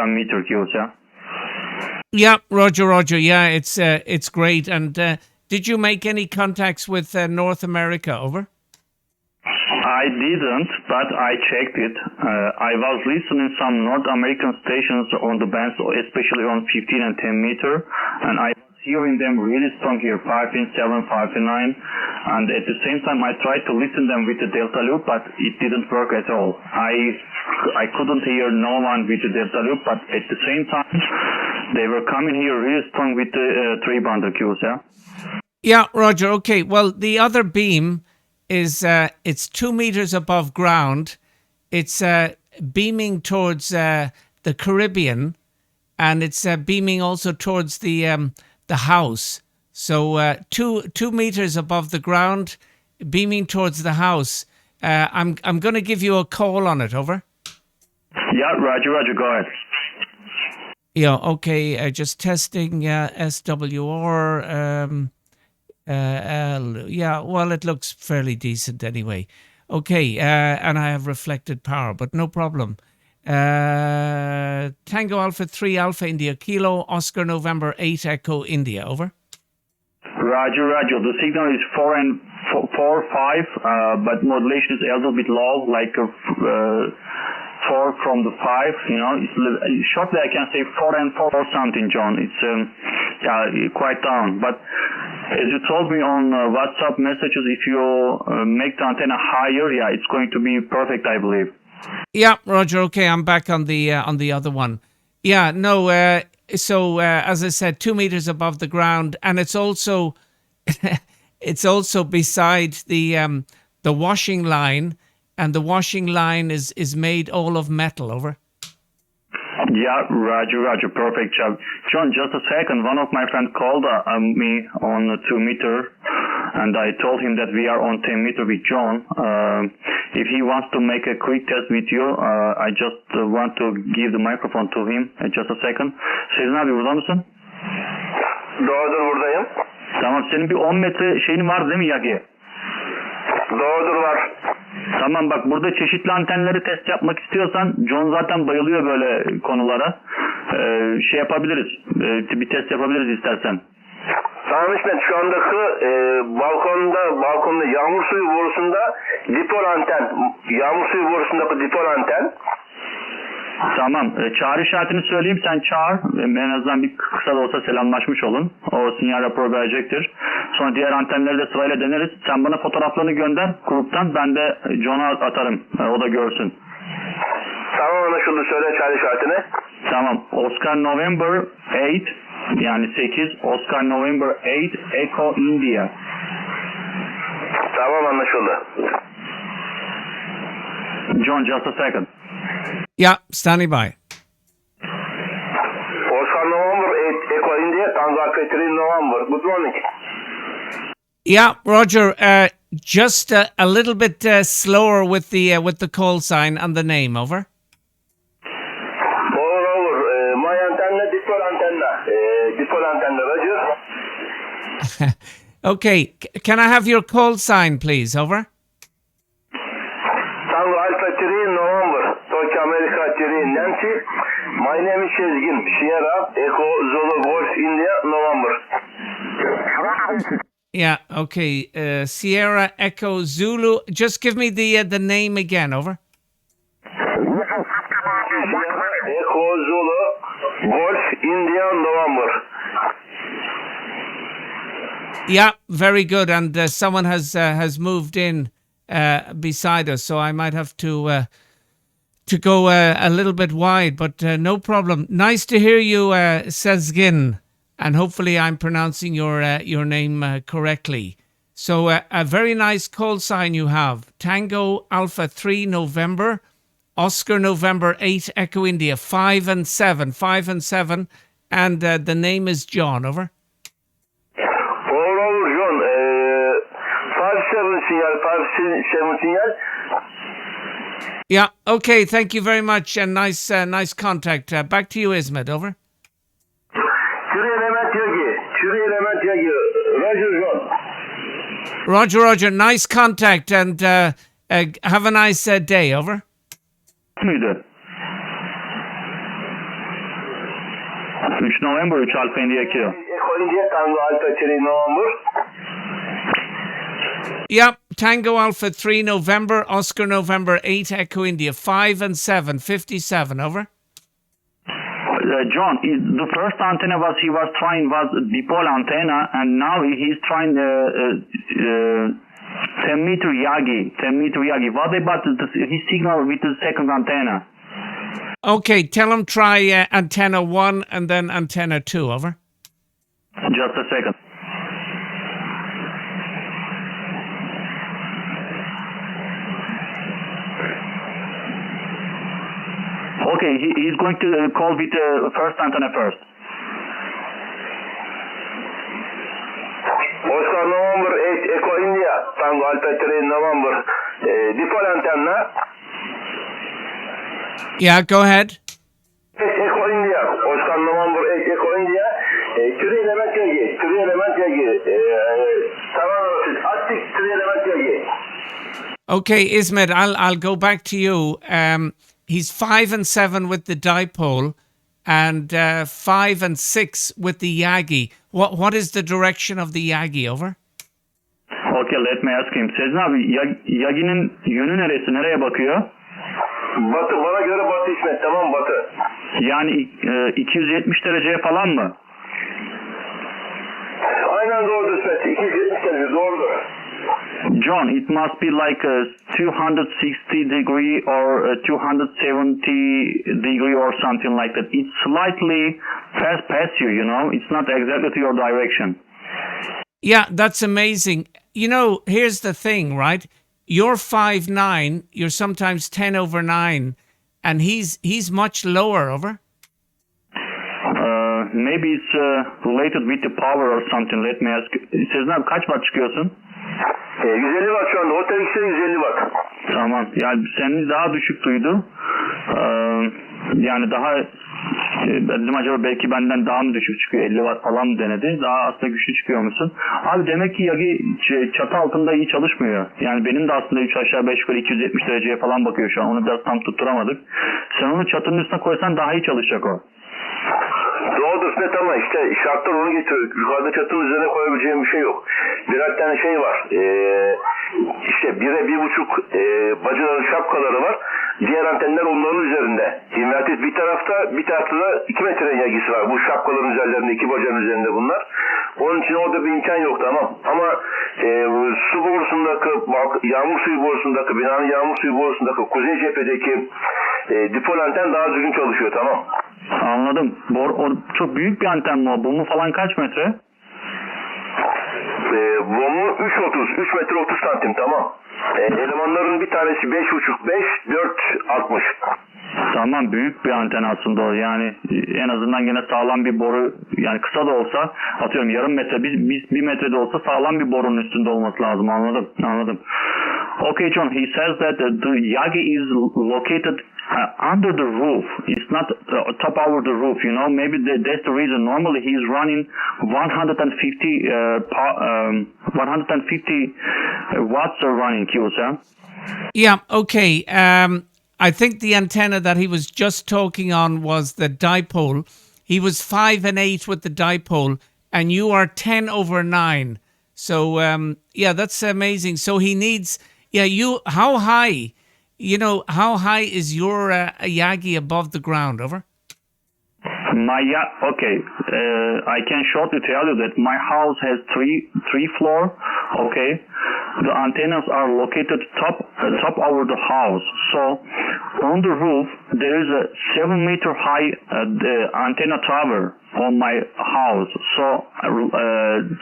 10 meter kills, yeah? Yeah, Roger. Yeah, it's great. And did you make any contacts with North America? Over. I didn't, but I checked it. I was listening some North American stations on the bands, especially on 15 and 10 meter, and I was hearing them really strong here, 5 in 7, 5 in 9, and at the same time I tried to listen them with the Delta Loop, but it didn't work at all. I couldn't hear no one with the Delta Loop, but at the same time they were coming here really strong with the 3-bundle queues, yeah? Yeah, Roger. Okay, well, the other beam is it's 2 meters above ground. It's beaming towards the Caribbean, and it's beaming also towards the house. So 2 meters above the ground, beaming towards the house. I'm going to give you a call on it. Over. Yeah, Roger. Go ahead. Yeah. Okay. Just testing SWR. Yeah, well, it looks fairly decent anyway. Okay, and I have reflected power, but no problem. Tango Alpha 3 Alpha India Kilo, Oscar November 8 Echo India, over. Roger. The signal is 4 and 4, 5, but modulation is a little bit low, like 4 from the 5, you know. It's shortly I can say 4 and 4 or something, John. It's quite down, but as you told me on WhatsApp messages, if you make the antenna higher, yeah, it's going to be perfect, I believe. Yeah, Roger. Okay, I'm back on the other one. Yeah, no. So as I said, 2 meters above the ground, and it's also it's also beside the washing line, and the washing line is made all of metal. Over. Yeah, Roger, perfect job. John, just a second. One of my friends called me on 2 meter, and I told him that we are on 10 meter with John. If he wants to make a quick test with you, I just want to give the microphone to him. Just a second. Sezin abi burada mısın? Doğrudur, buradayım. Tamam, senin bir 10 metre şeyin var değil mi Yagi? Doğrudur, var. Tamam, bak burada çeşitli antenleri test yapmak istiyorsan, John zaten bayılıyor böyle konulara. Şey yapabiliriz, bir test yapabiliriz istersen. Tamam İsmet, şu andaki balkonda yağmur suyu borusunda dipol anten, yağmur suyu borusundaki dipol anten. Tamam, çağrı işaretini söyleyeyim, sen çağır, en azından bir kısa da olsa selamlaşmış olun. O sinyal rapor verecektir. Sonra diğer antenleri de sırayla deneriz. Sen bana fotoğraflarını gönder gruptan, ben de John'a atarım, o da görsün. Tamam, anlaşıldı, söyle çağrı işaretini. Tamam, Oscar November 8, yani 8, Oscar November 8 Echo India. Tamam, anlaşıldı. John, just a second. Yeah, standing by. Oscar November 8 Echo India, Tango Alpha 3 November. Good morning. Yeah, Roger. Just a little bit slower with the call sign and the name. Over. Over. My antenna, dipole antenna. Roger. Okay. Can I have your call sign, please? Over. Tango Alpha 3 November, Tokyo America 3 Nancy. My name is Sezgin. Sierra Echo Zulu Golf India November. Yeah. Okay. Sierra Echo Zulu. Just give me the name again. Over. Sierra Echo Zulu Golf India November. Yeah. Very good. And someone has moved in beside us, so I might have to go a little bit wide, but no problem. Nice to hear you, Sezgin, and hopefully I'm pronouncing your name correctly. So a very nice call sign you have. Tango Alpha 3 November, Oscar November 8 Echo India, 5 and 7, and the name is John. Over. Over, John. 5-7 signal, 5-7 signal. Yeah, okay, thank you very much, and nice contact. Back to you, Ismet. Over. Roger, nice contact, and have a nice day. Over. 3 November 3 Alfa India Kilo. Echo India Tango Alpha 3 November. Yep, Tango Alpha 3 November, Oscar November 8 Echo India 5 and 7, 57, over. John, the first antenna he was trying was dipole antenna, and now he's trying 10 meter Yagi. What about his signal with the second antenna? Okay, tell him try antenna 1 and then antenna 2, over. Just a second. Okay, he's going to call with the first antenna first. Oscar November 8 Echo India Tango Alpha 3 November. Dipole antenna. Yeah, go ahead. Echo India Oscar November 8 Echo India. 3 element yagi. 3 element yagi. Tamam, attık 3 element yagi. Okay, Ismet, I'll go back to you. He's 5 and 7 with the dipole and 5 and 6 with the Yagi. What is the direction of the Yagi, over? Okay, let me ask him. Sezin abi, Yagi'nin yönü neresi? Nereye bakıyor? Batı, bana göre batı İsmet, tamam batı. Yani 270 dereceye falan mı? Aynen doğrudur İsmet, 270 derece doğrudur. John, it must be like a 260 degree or a 270 degree or something like that. It's slightly past you, you know. It's not exactly to your direction. Yeah, that's amazing. You know, here's the thing, right? You're 5'9", you're sometimes 10 over 9, and he's much lower, over. Maybe it's related with the power or something. Let me ask. Sezin abi kaç watt çıkıyorsun? 150 watt şu anda. Hotel X'e 150 watt. Tamam. Yani senin daha düşük duydu. Yani daha dedim acaba belki benden daha mı düşük çıkıyor? 50 watt falan mı denedi? Daha aslında güçlü çıkıyor musun? Abi demek ki Yagi çatı altında iyi çalışmıyor. Yani benim de aslında 3 aşağı 5 yukarı 270 dereceye falan bakıyor şu an. Onu biraz tam tutturamadık. Sen onu çatının üstüne koysan daha iyi çalışacak o. Doğrudur İsmet ama işte şartlar onu getiriyor. Yukarıda çatının üzerine koyabileceğim bir şey yok. Birer tane şey var. İşte 1'e 1,5 bacaların şapkaları var. Diğer antenler onların üzerinde. İnverted bir tarafta da 2 metre yagisi var. Bu şapkaların üzerlerinde, 2 bacanın üzerinde bunlar. Onun için orada bir imkan yok, tamam. Ama su borusundaki, yağmur suyu borusundaki, binanın yağmur suyu borusundaki kuzey cephedeki dipol anten daha düzgün çalışıyor, tamam. Anladım. O çok büyük bir anten mi o? Bomu falan kaç metre? Bomu 3 metre 30 santim, tamam. Elemanların bir tanesi 5,5, 4,60. Tamam, büyük bir anten aslında o. Yani en azından gene sağlam bir boru, yani kısa da olsa atıyorum yarım metre, bir metrede olsa sağlam bir borunun üstünde olması lazım. Anladım. Okay, John, he says that the Yagi is located under the roof. It's not top over the roof, you know. Maybe that's the reason. Normally he's running 150 watts are running QSL. Yeah, okay. I think the antenna that he was just talking on was the dipole. He was 5 and 8 with the dipole, and you are 10 over 9. So, yeah, that's amazing. So he needs, how high, how high is your Yagi above the ground, over? Okay, I can shortly tell you that my house has three floor. Okay, the antennas are located top over the house. So on the roof there is a 7 meter high the antenna tower on my house. So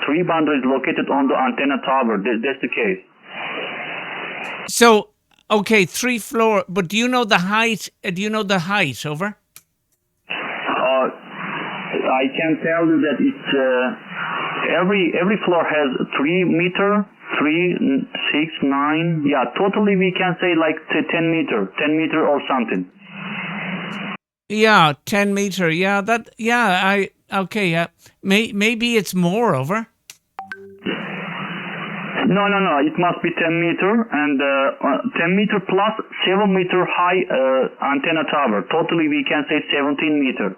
3 band is located on the antenna tower. That's the case. So okay, 3 floor. But do you know the height? Over? I can tell you that it's every floor has 3 meter, 3, 6, 9. Yeah, totally we can say like 10 meter or something. Yeah, 10 meter. Yeah, maybe it's more, over. No, it must be 10 meter and 10 meter plus 7 meter high antenna tower. Totally we can say 17 meter.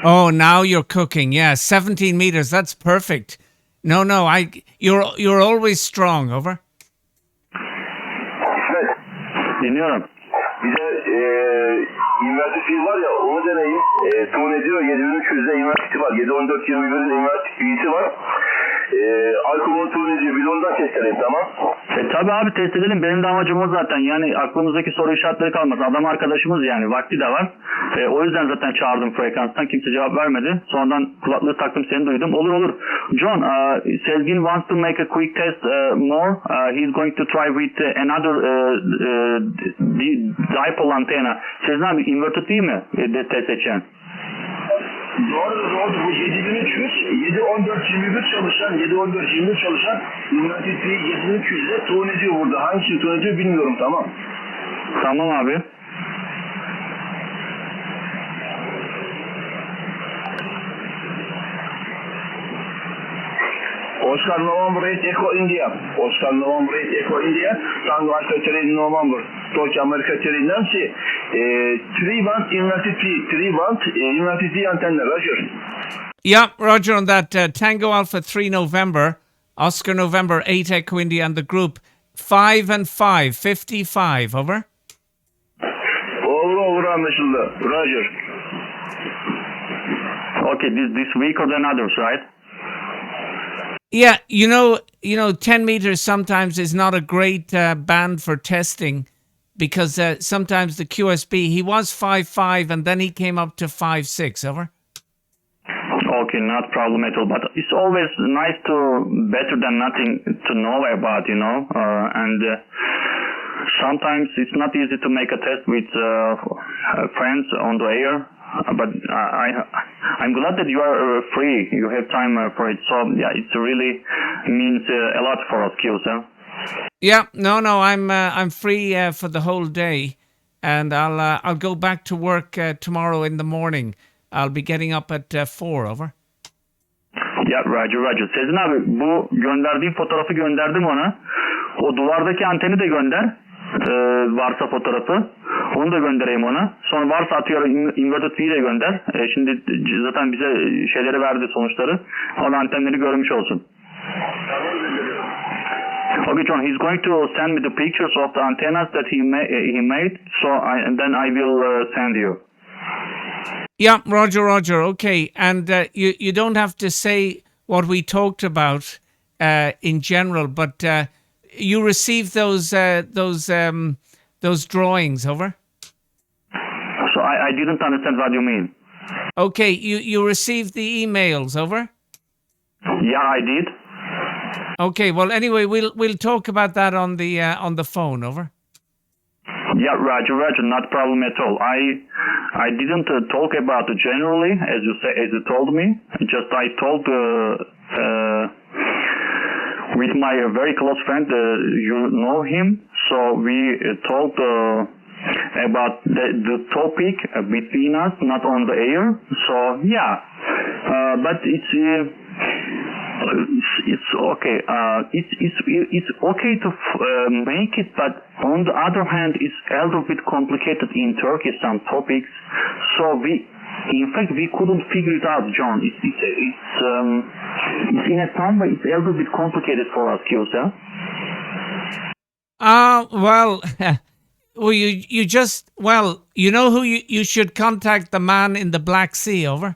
Oh, now you're cooking. Yeah, 17 meters. That's perfect. No, you're always strong. Over. İsmet, Dinliyorum. bir de invertif var ya, onu deneyin. Tuğun ediyor 7300'de invertif var. 71421'in invertif V'si var. Alkolonu tuğun ediyor. Bir de ondan test edelim, tamam. Tabii abi test edelim. Benim de amacım o zaten. Yani aklımızdaki soru işaretleri kalmasın. Adam arkadaşımız yani. Vakti de var. O yüzden zaten çağırdım frekanstan. Kimse cevap vermedi. Sonradan kulaklığı taktım, seni duydum. Olur. John, Sezgin wants to make a quick test more. He's going to try with another dipole antenna. Sezgin abi inverted değil mi? Test edeceksin. Doğru. Bu 7300, 71421 çalışan, 71421 çalışan invertif 7300'de tuğun ediyor burada. Hangisi tuğun ediyor bilmiyorum, tamam. Tamam abi. Oscar November 8 Echo India. Oscar November 8 Echo India. Tango Alpha Terrain November. Tokyo America Terrain Nancy. 3 band inverted P. 3 band inverted P antenna. Roger. Yeah, Roger on that. Tango Alpha 3 November, Oscar November 8 Echo India and the group 5 and 5, 55. Over. Over anlaşıldı. Roger. Okay, this week or then others, right? Yeah, you know, 10 meters sometimes is not a great band for testing because sometimes the QSB, he was 5.5 and then he came up to 5.6. Over. Okay, not problem at all. But it's always nice to better than nothing to know about, and sometimes it's not easy to make a test with friends on the air. But I'm glad that you are free. You have time for it. So yeah, it really means a lot for us, Kills. Yeah, no, I'm free for the whole day, and I'll go back to work tomorrow in the morning. I'll be getting up at 4. Over. Ya Roger. Sezin abi, bu gönderdiğim fotoğrafı gönderdim ona. O duvardaki anteni de gönder. Varsa fotoğrafı. Onu da göndereyim ona. Sonra varsa atıyorum inverted V'yi de gönder. Şimdi zaten bize şeyleri verdi, sonuçları. O antenleri görmüş olsun. Okay, John, he's going to send me the pictures of the antennas that he made. So and then I will send you. Yeah, Roger. Okay, and you don't have to say what we talked about in general, but you received those drawings. Over. So I didn't understand what you mean. Okay, you received the emails. Over. Yeah, I did. Okay, well, anyway, we'll talk about that on the phone. Over. Yeah, Roger, not problem at all. I didn't talk about it generally, as you told me. Just I told with my very close friend, you know him, so we talked about the topic between us, not on the air. So yeah, but it's okay. It's okay to make it, but on the other hand, it's a little bit complicated in Turkey, some topics. So in fact, we couldn't figure it out, John. It's in a some way, it's a little bit complicated for us, Kyosa. Well, you know who you should contact, the man in the Black Sea. Over.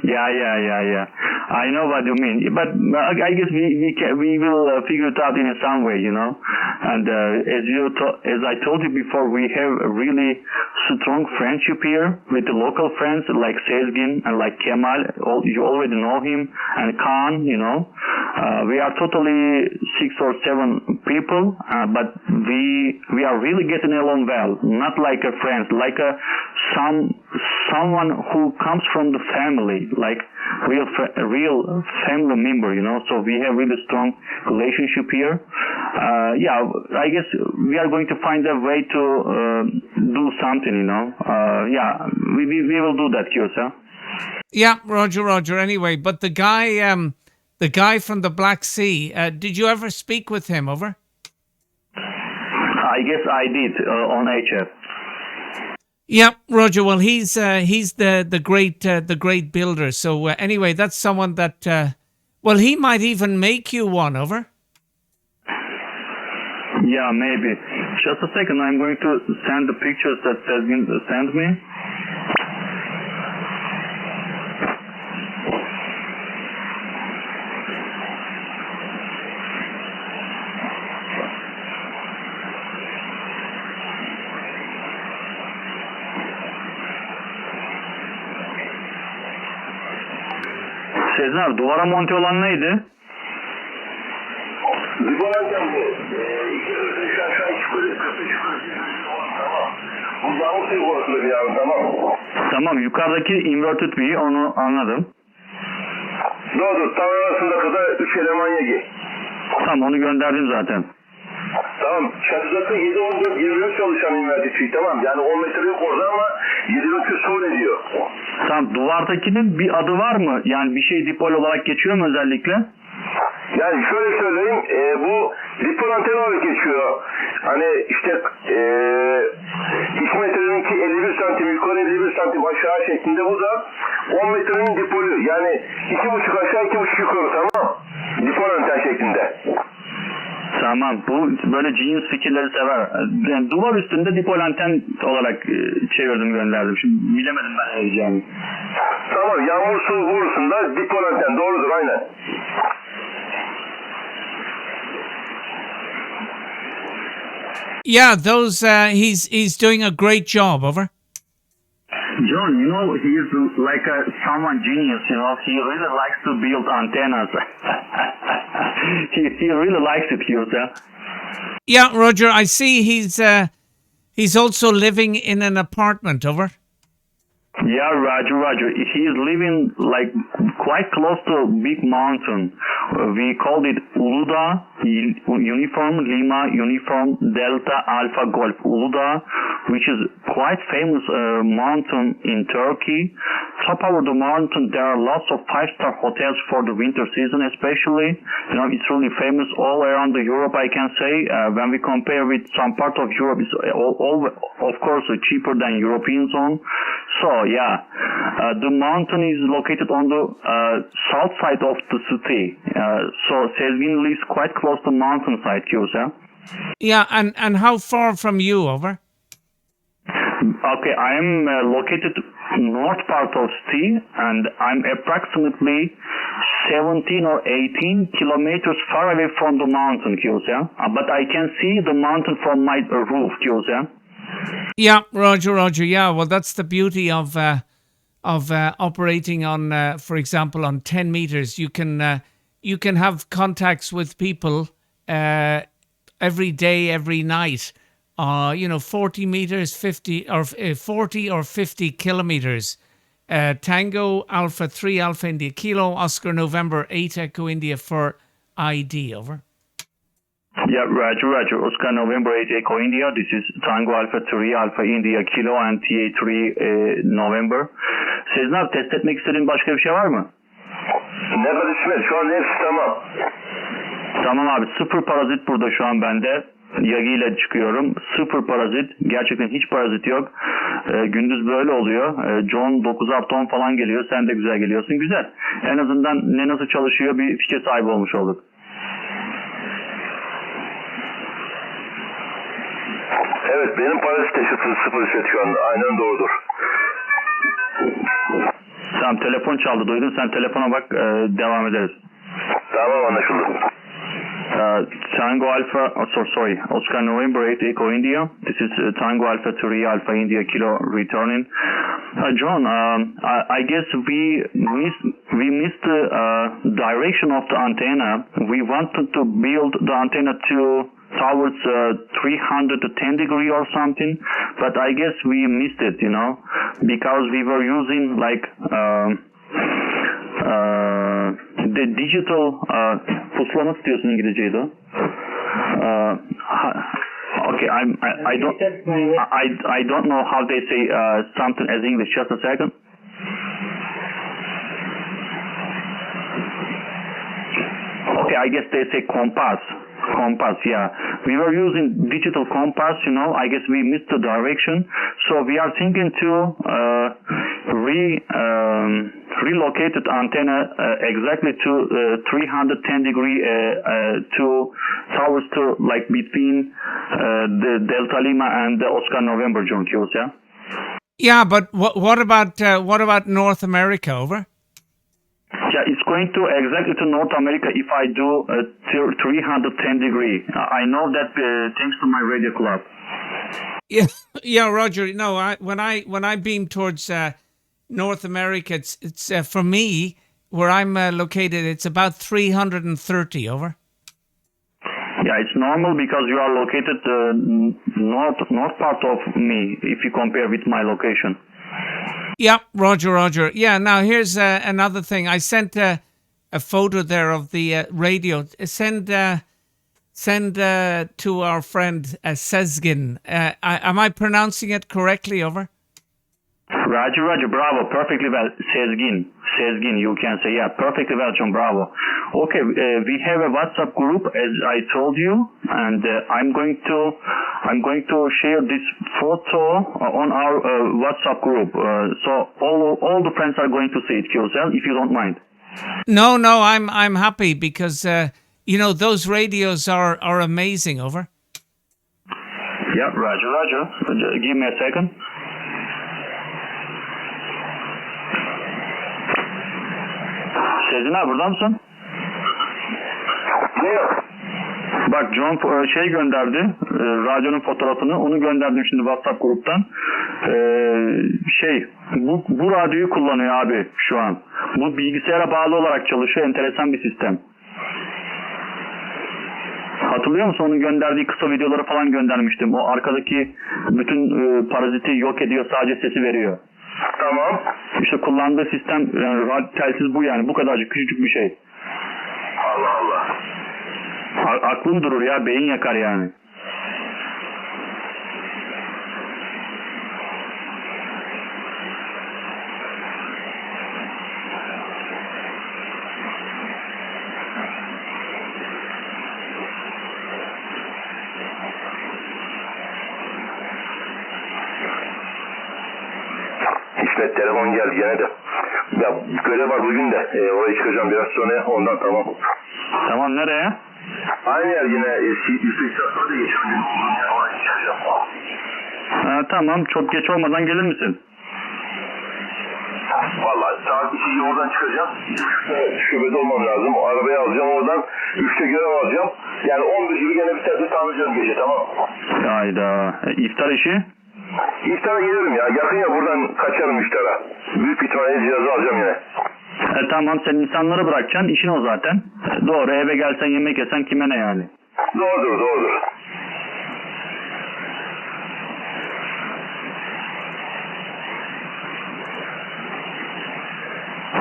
Yeah. I know what you mean, but I guess we will figure it out in some way, And as I told you before, we have a really strong friendship here with the local friends like Sezgin and like Kemal. You already know him, and Khan. We are totally 6 or 7 people, but we are really getting along well. Not like a friend, like someone who comes from the family, like real family member, So we have really strong relationship here. Yeah, I guess we are going to find a way to do something, Yeah, we will do that, Kyosa. Yeah, Roger. Anyway, but the guy from the Black Sea, did you ever speak with him? Over. I guess I did on HF. Yeah, Roger. Well, he's the great builder. So anyway, that's someone that well, he might even make you one. Over. Yeah, maybe. Just a second, I'm going to send the pictures that has been sent me. Sezer, duvara monte olan neydi? Liboran'dan bu. İki aşağı iki yukarı 43 yukarı. Tamam. Bu yağmur suyu borusunda bir yavrum, tamam. Tamam, yukarıdaki inverted V, onu anladım. Doğru. Tam arasında kadar 3 eleman yegi. Tamam, onu gönderdim zaten. Tamam. Çatıdaki 7-14 23 çalışan inverted V, tamam. Yani 10 metre yok orada ama 7 sol ediyor. Tamam, duvardakinin bir adı var mı? Yani bir şey dipol olarak geçiyor mu özellikle? Yani şöyle söyleyeyim, bu dipol anten olarak geçiyor. Hani işte 2 metreninki 51 santim yukarı 51 santim aşağı şeklinde, bu da 10 metrenin dipolü. Yani 2,5 aşağı 2,5 yukarı, tamam. Dipol anten şeklinde. Tamam, bu böyle genius fikirleri sever. Yani duvar üstünde dipol anten olarak çevirdim, gönderdim. Şimdi bilemedim ben ne diyeceğimi. Tamam, yağmur su borusunda dipol anten, doğrudur, aynen. Yeah, those he's doing a great job. Over. John, you know, he's like someone genius, you know. He really likes to build antennas. he really likes it, Yursa. Yeah, Roger. I see he's also living in an apartment. Over. Yeah, Roger. He's living like quite close to a big mountain. We called it Uludağ, Uniform Lima, Uniform Delta Alpha Golf. Uludağ, which is quite famous mountain in Turkey. Top over the mountain, there are lots of five-star hotels for the winter season, especially. You know, it's really famous all around the Europe, I can say. When we compare with some part of Europe, it's all of course cheaper than European zone. So yeah, the mountain is located on the south side of the city. So Sezgin lives quite close to mountainside, Kyosa. Yeah, and how far from you? Over. Okay, I am located north part of city, and I'm approximately 17 or 18 kilometers far away from the mountain, Kyosa. But I can see the mountain from my roof, Kyosa. Yeah, Roger. Yeah, well, that's the beauty of operating on, for example, on 10 meters. You can have contacts with people every day, every night. 40 meters, 50 or 40 or 50 kilometers. Tango Alpha 3 Alpha India Kilo Oscar November 8 Echo India for ID. Over. Yeah, Roger. Oscar November 8 Echo India. This is Tango Alpha 3 Alpha India Kilo and TA3 November. Sezen, test etmek istediğin başka bir şey var mı? Ne kadar İsmet? Şu an hepsi tamam. Tamam abi, sıfır parazit burada şu an bende. Yagi ile çıkıyorum. Sıfır parazit. Gerçekten hiç parazit yok. Gündüz böyle oluyor. John 9'ar ton falan geliyor. Sen de güzel geliyorsun. Güzel. En azından ne nasıl çalışıyor bir fikir sahibi olmuş olduk. Evet, benim parazit de 0 set şu anda. Aynen doğrudur. Tamam, telefon çaldı. Duydun, sen telefona bak, devam ederiz. Tamam, anlaşıldı. Tango Alpha, Oscar November 8 Echo India. This is Tango Alpha 3 Alpha India Kilo returning. John, I guess we missed the direction of the antenna. We wanted to build the antenna towards 310 degree or something, but I guess we missed it, because we were using like the digital pusula nasıl diyorsun İngilizce'de? Okay, I don't know how they say something as English. Just a second. Okay, I guess they say compass. Compass, yeah. We were using digital compass, I guess we missed the direction. So we are thinking to relocate the antenna exactly to 310-degree to towers to like between the Delta Lima and the Oscar November John Kills, yeah? Yeah, but what about North America, over? Yeah, it's going to exactly to North America if I do 310-degree. I know that thanks to my radio club. Yeah, yeah, Roger. No, when I beam towards North America, it's for me where I'm located. It's about 330, over. Yeah, it's normal because you are located north part of me if you compare with my location. Yeah, Roger. Yeah, now here's another thing. I sent a photo there of the radio. Send to our friend Sezgin. Am I pronouncing it correctly, over? Roger, bravo, perfectly well. Sezgin, you can say, yeah, perfectly well, John, bravo. Okay, we have a WhatsApp group, as I told you, and I'm going to share this photo on our WhatsApp group. So all the friends are going to see it, Kyosel, if you don't mind. No, I'm happy because those radios are amazing, over. Yeah, Roger. Give me a second. Sezgin abi burada mısın? Ne yok? Bak John gönderdi, radyonun fotoğrafını, onu gönderdim şimdi WhatsApp gruptan. Bu radyoyu kullanıyor abi şu an. Bu bilgisayara bağlı olarak çalışıyor, enteresan bir sistem. Hatırlıyor musun? Onun gönderdiği kısa videoları falan göndermiştim. O arkadaki bütün paraziti yok ediyor, sadece sesi veriyor. Tamam. İşte kullandığı sistem, yani telsiz bu yani. Bu kadarcık küçücük bir şey. Allah Allah. Aklın durur ya, beyin yakar yani. İsmet telefon geldi gene de. Ya görev var bugün de. Oraya çıkacağım biraz sonra ondan tamam. Tamam, nereye? Aynı yer yine istikrar da geçiyor. Oraya çıkacağım. Tamam, çok geç olmadan gelir misin? Vallahi saat 2'de oradan çıkacağım. Şubede olmam lazım. Arabayı alacağım oradan. 3'te görev alacağım. Yani 11 gibi gene bir saatte tanıyacağım gece, tamam. Hayda. İftar işi? İftara gelirim ya. Yakın ya, buradan kaçarım iftara. Büyük ihtimalle cihazı alacağım yine. Tamam, sen insanları bırakacaksın. İşin o zaten. Doğru, eve gelsen yemek yesen kime ne yani? Doğrudur.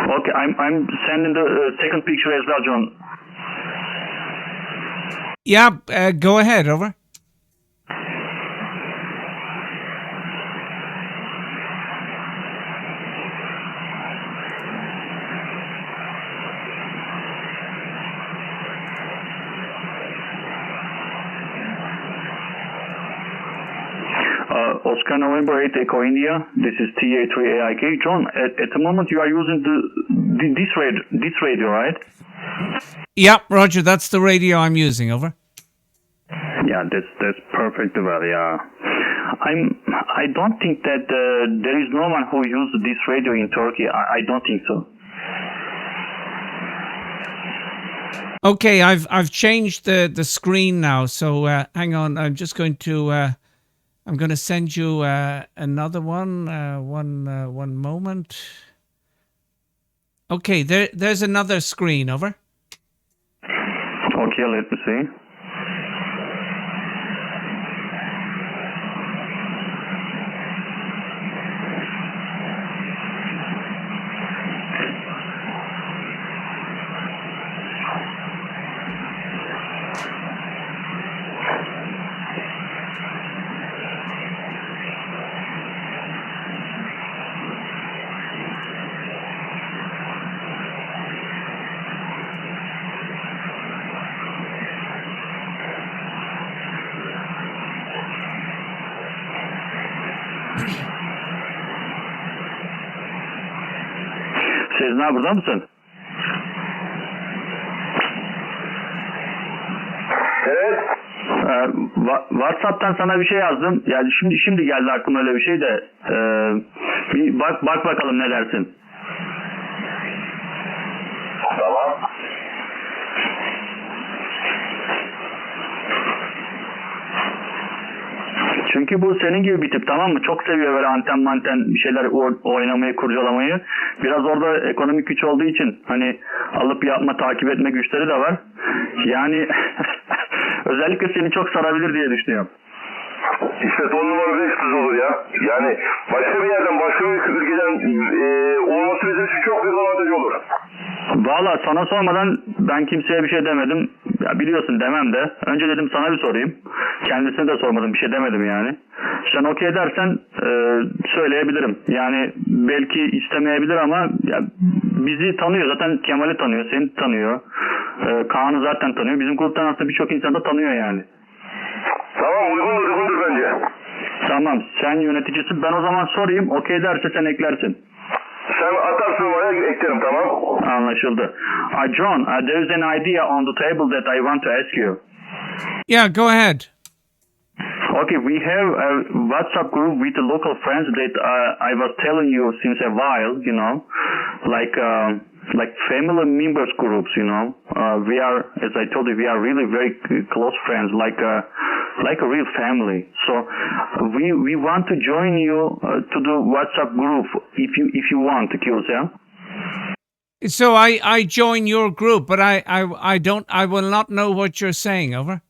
Okay, I'm sending the second picture as well, John. Yeah, go ahead, over. Oscar November 8 Echo India. This is TA3AIK. John, at the moment you are using this radio, right? Yeah, Roger, that's the radio I'm using, over. Yeah, that's perfect. Well, yeah. I don't think that there is no one who uses this radio in Turkey. I don't think so. Okay, I've changed the screen now, so hang on. I'm just going to I'm going to send you another one. One moment. Okay, there's another screen, over. Okay, let me see. Sezna burada mısın? Evet. WhatsApp'tan sana bir şey yazdım. Yani şimdi geldi aklıma öyle bir şey de. Bir bak bakalım ne dersin? Tamam. Çünkü bu senin gibi bir tip, tamam mı? Çok seviyor böyle anten bir şeyler oynamayı, kurcalamayı. Biraz orada ekonomik güç olduğu için hani alıp yapma, takip etme güçleri de var. Yani özellikle seni çok sarabilir diye düşünüyorum. İşte 10 numara bir kız olur ya. Yani başka bir yerden, başka bir ülkeden olması bizim için çok büyük avantaj olur. Valla sana sormadan ben kimseye bir şey demedim. Ya biliyorsun demem de. Önce dedim sana bir sorayım. Kendisine de sormadım, bir şey demedim yani. Sen okey dersen söyleyebilirim. Yani belki istemeyebilir ama ya, bizi tanıyor. Zaten Kemal'i tanıyor, seni tanıyor. Kaan'ı zaten tanıyor. Bizim gruptan aslında birçok insan da tanıyor yani. Tamam, uygundur bence. Tamam, sen yöneticisin. Ben o zaman sorayım. Okey derse sen eklersin. Sen atarsın oraya, eklerim, tamam. Anlaşıldı. John, there is an idea on the table that I want to ask you. Yeah, go ahead. Okay, we have a WhatsApp group with the local friends that I was telling you since a while, you know, like family members groups, you know. We are, as I told you, we are really very close friends, like a real family. So we want to join you to the WhatsApp group if you want, Kyosya. So I join your group, but I will not know what you're saying. Over.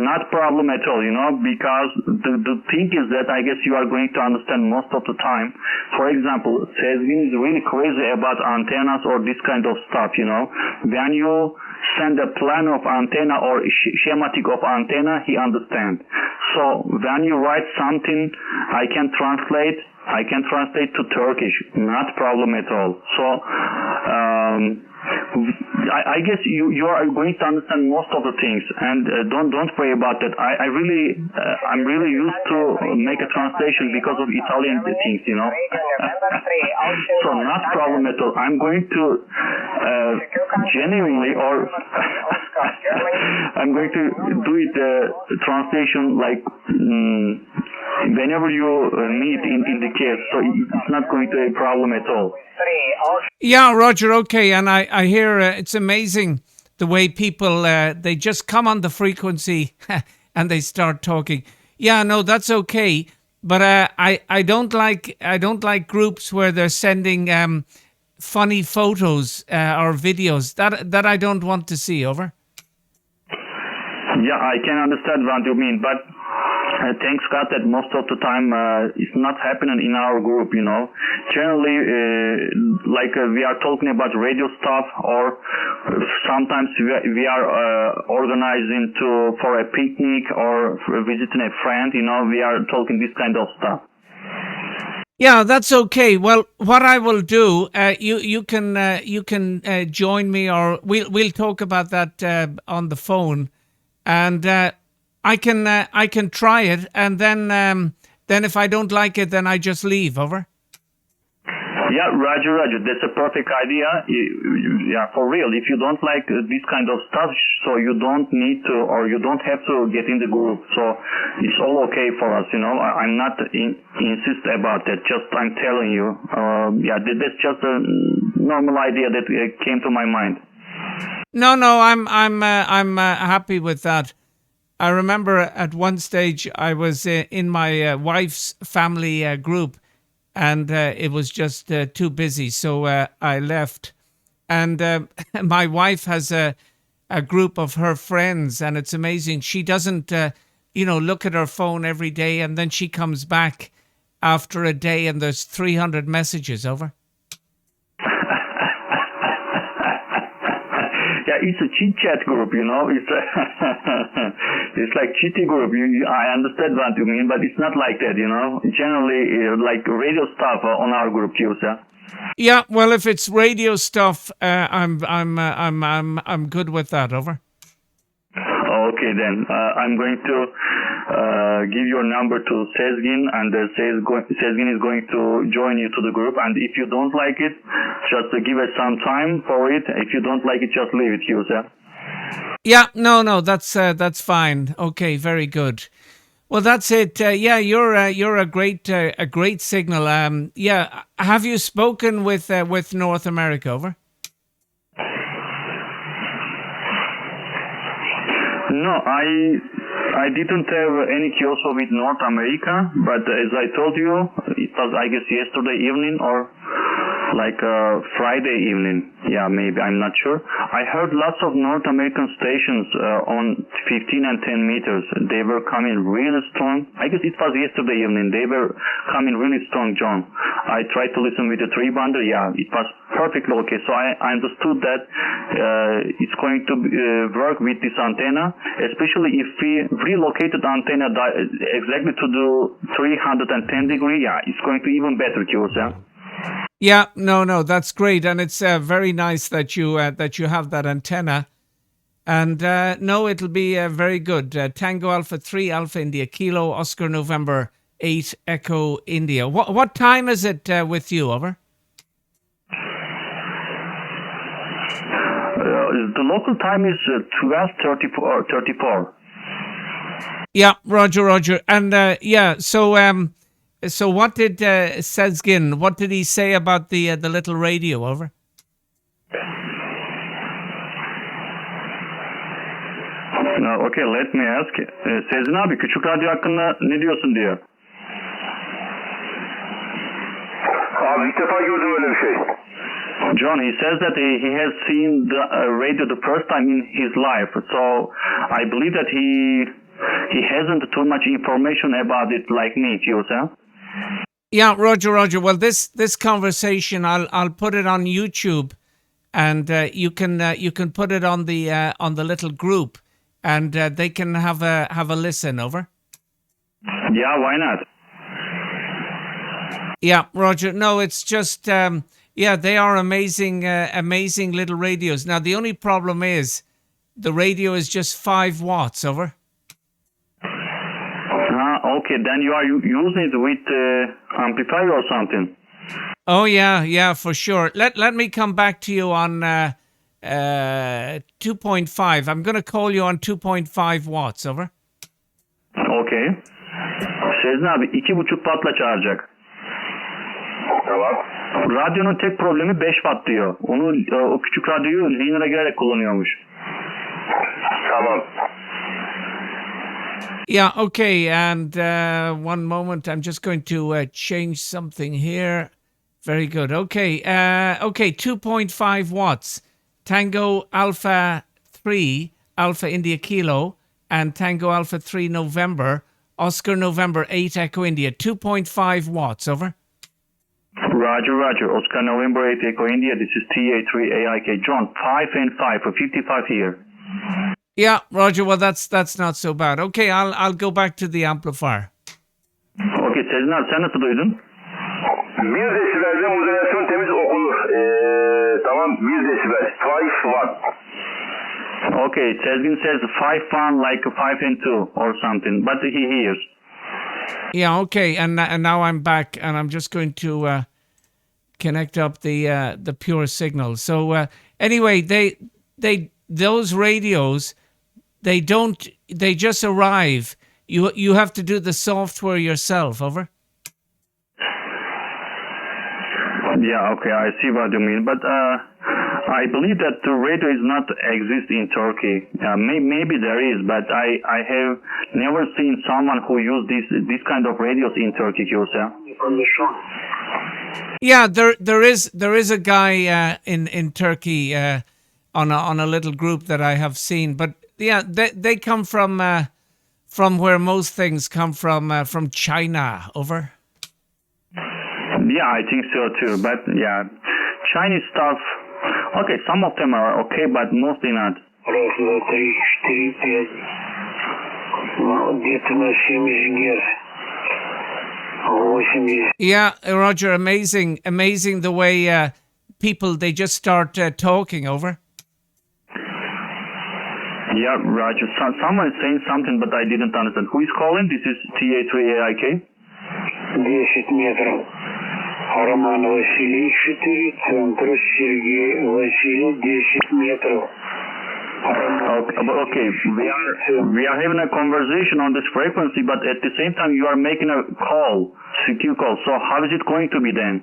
Not problem at all, you know, because the thing is that I guess you are going to understand most of the time. For example, Sezgin is really crazy about antennas or this kind of stuff, you know. When you send a plan of antenna or schematic of antenna, he understands. So when you write something, I can translate to Turkish, not problem at all. So I guess you are going to understand most of the things, and don't worry about that. I'm really used to make a translation because of Italian things, you know. So not problem at all. I'm going to genuinely, or I'm going to do it translation like whenever you need in the case. So it's not going to be a problem at all. Yeah, Roger. Okay, and I hear it's amazing the way people they just come on the frequency and they start talking. Yeah, no, that's okay. But I don't like groups where they're sending funny photos or videos. That I don't want to see. Over. Yeah, I can understand what you mean, but thanks God that most of the time it's not happening in our group, you know. Generally, we are talking about radio stuff, or sometimes we are organizing for a picnic or visiting a friend, you know. We are talking this kind of stuff. Yeah, that's okay. Well, what I will do, you can join me, or we'll talk about that on the phone, and I can try it, and then if I don't like it, then I just leave. Over. Yeah, Roger. That's a perfect idea. Yeah, for real. If you don't like this kind of stuff, so you don't need to, or you don't have to get in the group. So it's all okay for us, you know. I'm not insist about that. Just I'm telling you. Yeah, that's just a normal idea that came to my mind. No, I'm happy with that. I remember at one stage I was in my wife's family group, and it was just too busy, so I left. And my wife has a group of her friends, and it's amazing. She doesn't, look at her phone every day, and then she comes back after a day, and there's 300 messages. Over. Yeah, it's a chit chat group, you know. It's it's like chitty group. I understand what you mean, but it's not like that, you know. Generally, like radio stuff on our group, Kyosya. Yeah, well, if it's radio stuff, I'm good with that. Over. Okay, then I'm going to give your number to Sezgin, and Sezgin is going to join you to the group. And if you don't like it, just give us some time for it. If you don't like it, just leave it, Yusuf. Yeah, no, that's fine. Okay, very good. Well, that's it. Yeah, you're a great signal. Yeah, have you spoken with North America? Over. No, I didn't have any kiosk with North America, but as I told you, it was, I guess, yesterday evening or like Friday evening. Yeah, maybe, I'm not sure. I heard lots of North American stations on 15 and 10 meters. They were coming really strong. I guess it was yesterday evening. They were coming really strong, John. I tried to listen with the 3-bander. Yeah, it was perfectly okay. So I understood that it's going to work with this antenna, especially if we relocated antenna exactly to the 310 degree. Yeah, it's going to even better, Kyosa. Yeah, no, that's great, and it's very nice that you have that antenna. And no, it'll be very good. Tango Alpha 3 Alpha India Kilo Oscar November 8 Echo India. What time is it with you? Over. The local time is 12:34. Yeah, Roger. And yeah, so what did Sezgin? What did he say about the little radio? Over. Okay, let me ask. Sezgin abi, küçük radyo hakkında ne diyorsun diyor. Abi ilk defa gördüm öyle bir şey. John, he says that he has seen the radio the first time in his life. So I believe that he hasn't too much information about it like me, Kyosa. Yeah, Roger. Well, this conversation, I'll put it on YouTube, and you can put it on the little group, and they can have a listen. Over. Yeah, why not? Yeah, Roger. No, it's just yeah, they are amazing little radios. Now the only problem is the radio is just 5 watts. Over. Okay, then you are using it with amplifier or something. Oh yeah, for sure. Let me come back to you on 2.5. I'm going to call you on 2.5 watts. Over. Okay. Sezgin abi 2,5 wattla çağıracak. Tamam. Radyonun tek problemi 5 watt diyor. Onu o küçük radyoyu linear'a girerek kullanıyormuş. Tamam. Yeah, okay, and one moment, I'm just going to change something here. Very good. Okay, 2.5 watts. Tango Alpha 3, Alpha India Kilo, and Tango Alpha 3 November, Oscar November 8 Echo India. 2.5 watts, over. Roger. Oscar November 8 Echo India. This is TA3AIK. John, 5 and 5 for 55 here. Yeah, Roger. Well, that's not so bad. Okay, I'll go back to the amplifier. Okay, Sezgin abi sen nasıl duydun? 1 desibelde modülasyon temiz okunur. Tamam, 1 desibel. 5 watt. Okay, Sezgin says 5 like 5 and 2 or something, but he hears. Yeah, okay, and now I'm back, and I'm just going to connect up the pure signal. So anyway, those radios. They just arrive. You have to do the software yourself. Over. Yeah, okay, I see what you mean. But I believe that the radio is not exist in Turkey. Maybe there is, but I have never seen someone who use this kind of radios in Turkey, Kyosa. Yeah, there is a guy in Turkey on a little group that I have seen, but yeah, they come from where most things come from China. Over. Yeah, I think so too. But yeah, Chinese stuff. Okay, some of them are okay, but mostly not. Yeah, Roger, amazing the way people, they just start talking. Over. Yeah, Roger. Someone is saying something, but I didn't understand. Who is calling? This is TA3AIK. 10 метров. Роман Василий 4, центр Сергей Василий 10 метров. Okay, we are having a conversation on this frequency, but at the same time you are making a call, secure call. So how is it going to be then?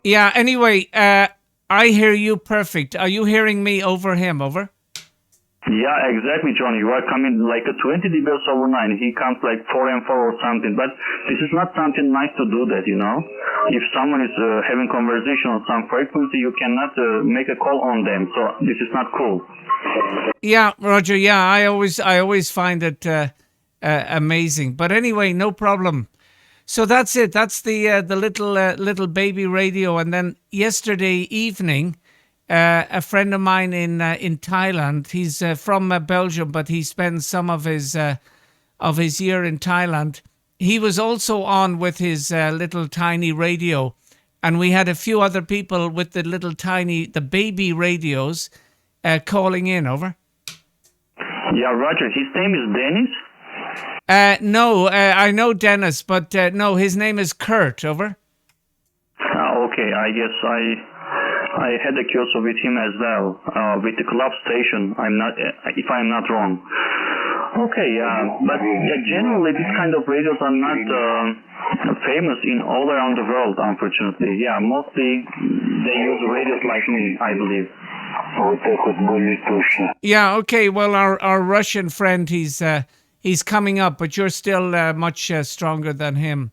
Yeah, anyway, I hear you perfect. Are you hearing me over him? Over? Yeah, exactly, John. You are coming like a 20 dBs over 9. He comes like 4 and 4 or something. But this is not something nice to do that, you know. If someone is having conversation on some frequency, you cannot make a call on them. So this is not cool. Yeah, Roger. Yeah, I always find it amazing. But anyway, no problem. So that's it. That's the little baby radio. And then yesterday evening, a friend of mine in Thailand. He's from Belgium, but he spends some of his year in Thailand. He was also on with his little tiny radio, and we had a few other people with the baby radios calling in. Over. Yeah, Roger. His name is Dennis. No, I know Dennis, but no, his name is Kurt. Over. Okay, I guess I had a curso with him as well, with the club station. If I'm not wrong. Okay, but generally these kind of radios are not famous in all around the world, unfortunately. Yeah, mostly they use radios like me, I believe. Yeah. Okay. Well, our Russian friend, he's coming up, but you're still much stronger than him.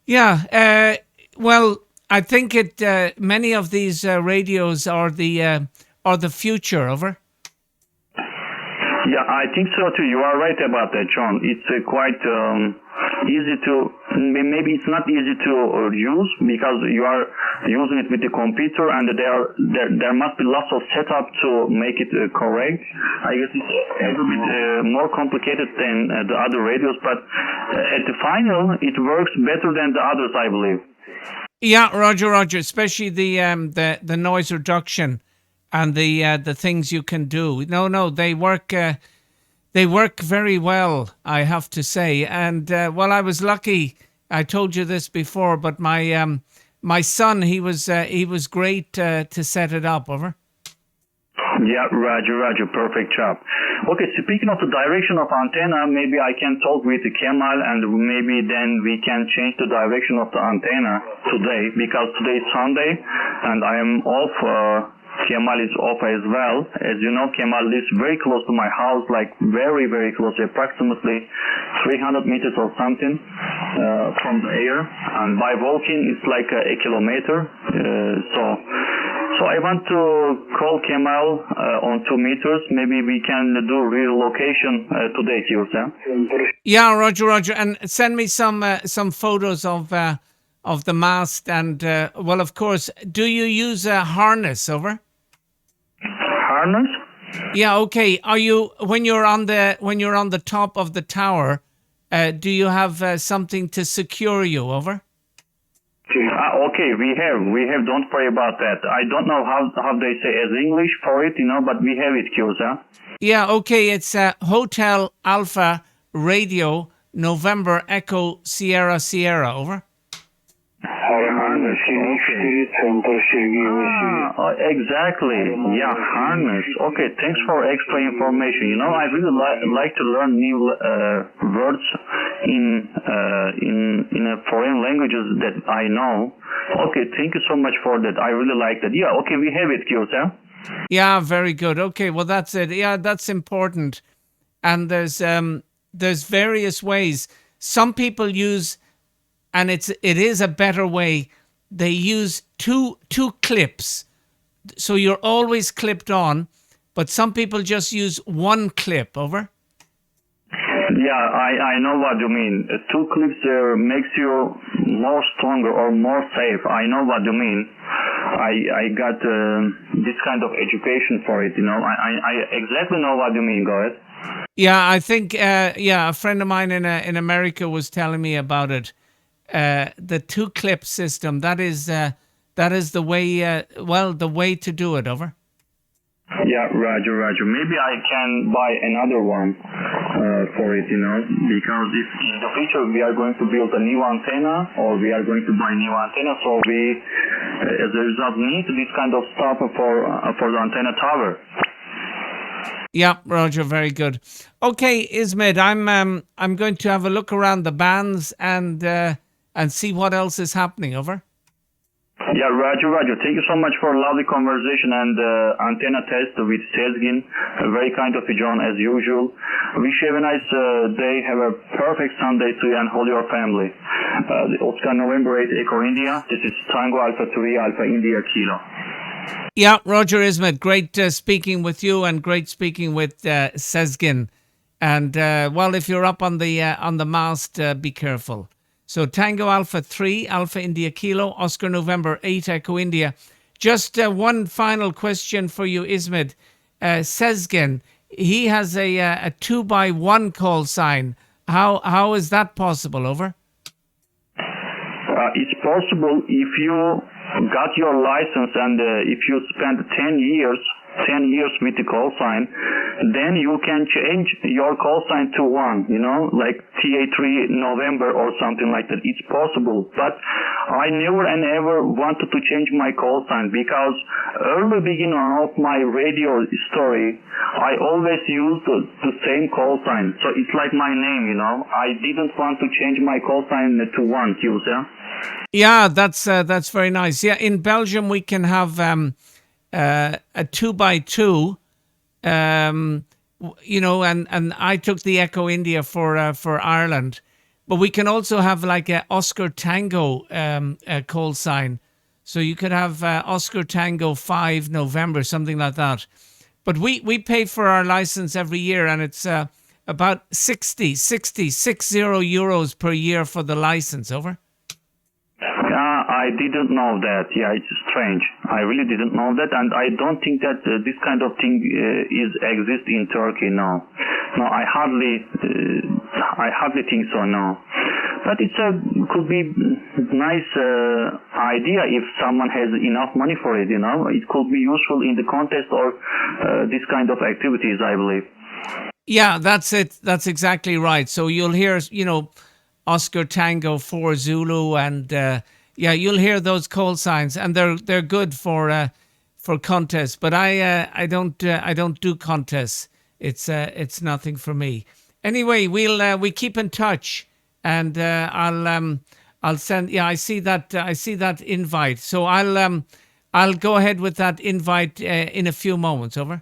Yeah. Well, I think many of these radios are the future. Over. Yeah, I think so too. You are right about that, John. It's quite easy to, maybe it's not easy to use because you are using it with the computer, and there must be lots of setup to make it correct. I guess it's a little bit more complicated than the other radios, but at the final, it works better than the others, I believe. Yeah, Roger, especially the noise reduction and the things you can do. No, they work very well, I have to say. And well, I was lucky. I told you this before, but my son, he was great to set it up. Over. Yeah, Roger, perfect job. Okay, speaking of the direction of antenna, maybe I can talk with Kemal, and maybe then we can change the direction of the antenna today, because today is Sunday and I am off. Kemal is off as well. As you know, Kemal lives very close to my house, like very, very close, approximately 300 meters or something from the air. And by walking, it's like a kilometer. So I want to call Kemal on 2 meters. Maybe we can do relocation today, Kirsa. Yeah, Roger, and send me some photos of the mast. And well, of course, do you use a harness? Over. Harness? Yeah, okay. Are you when you're on the top of the tower? Do you have something to secure you? Over. Okay, we have. Don't worry about that. I don't know how they say as English for it, but we have it, Kyosa. Yeah, okay. It's Hotel Alpha Radio November Echo Sierra Sierra. Over. Exactly. Yeah, harness. Okay, thanks for extra information. I really like to learn new words in foreign languages that I know. Okay, thank you so much for that. I really like that. Yeah, okay, we have it, Kyosa. Yeah, very good. Okay, well, that's it. Yeah, that's important. And there's various ways. Some people use, and it is a better way. They use two clips, so you're always clipped on. But some people just use one clip. Over. Yeah, I know what you mean. 2 clips makes you more stronger or more safe. I know what you mean. I got this kind of education for it. I exactly know what you mean. Go ahead. Yeah, I think a friend of mine in America was telling me about it. The 2 clip system, that is that is the way. The way to do it. Over. Yeah, Roger. Maybe I can buy another one for it, because if in the future we are going to build a new antenna or we are going to buy new antenna, so we, as a result, need this kind of stuff for the antenna tower. Yeah, Roger, very good. Okay, Ismet, I'm going to have a look around the bands and see what else is happening. Over. Yeah, Roger. Thank you so much for a lovely conversation and antenna test with Sezgin. Very kind of you, John, as usual. Wish you have a nice day. Have a perfect Sunday to you and all your family. Oscar November 8 Echo India. This is Tango Alpha 3 Alpha India Kilo. Yeah, Roger Ismet, great speaking with you and great speaking with Sezgin. And if you're up on the mast, be careful. So Tango Alpha 3 Alpha India Kilo, Oscar November 8 Echo India. Just one final question for you, Ismet. Sezgin, he has a 2x1 call sign. How is that possible? Over. It's possible if you got your license and if you spend 10 years with the call sign, then you can change your call sign to one, like TA3 November or something like that. It's possible, but I never and ever wanted to change my call sign because early beginning of my radio story, I always used the same call sign. So it's like my name, I didn't want to change my call sign to one, yeah? Yeah, that's very nice. Yeah, in Belgium we can have a 2x2, and I took the Echo India for Ireland, but we can also have like a Oscar Tango call sign. So you could have Oscar Tango 5 November, something like that. But we pay for our license every year, and it's about 60 euros per year for the license. Over. I didn't know that. Yeah, it's strange. I really didn't know that, and I don't think that this kind of thing exists in Turkey. No, I hardly think so. No, but could be nice idea if someone has enough money for it. It could be useful in the contest or this kind of activities, I believe. Yeah, that's it. That's exactly right. So you'll hear, Oscar Tango 4 Zulu, and you'll hear those call signs, and they're good for contests. But I don't do contests. It's nothing for me. Anyway, we keep in touch, and I'll send. Yeah, I see that invite. So I'll go ahead with that invite in a few moments. Over.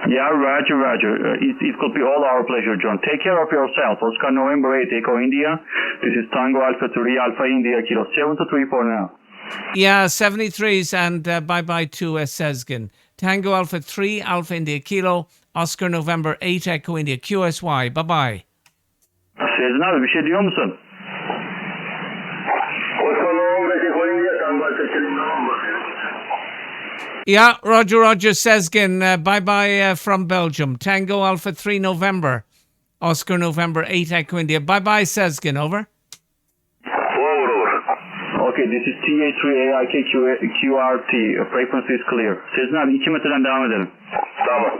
Yeah, Roger. It could be all our pleasure, John. Take care of yourself. Oscar November 8 Echo India. This is Tango Alpha 3 Alpha India Kilo 723 for now. Yeah, 73s, and bye-bye to Sezgin. Tango Alpha 3 Alpha India Kilo, Oscar November 8 Echo India QSY. Bye-bye. Sezgin abi bir şey diyor musun? Oscar November 8 Echo India Tango Alpha 3 November. Yeah, Roger Sezgin, bye-bye from Belgium. Tango Alpha 3 November, Oscar November 8 Echo India. Bye-bye Sezgin, over. Over. Okay, this is TA3AIK QRT. Frequency is clear. Sezgin abi 2 metreden devam edelim. Tamam.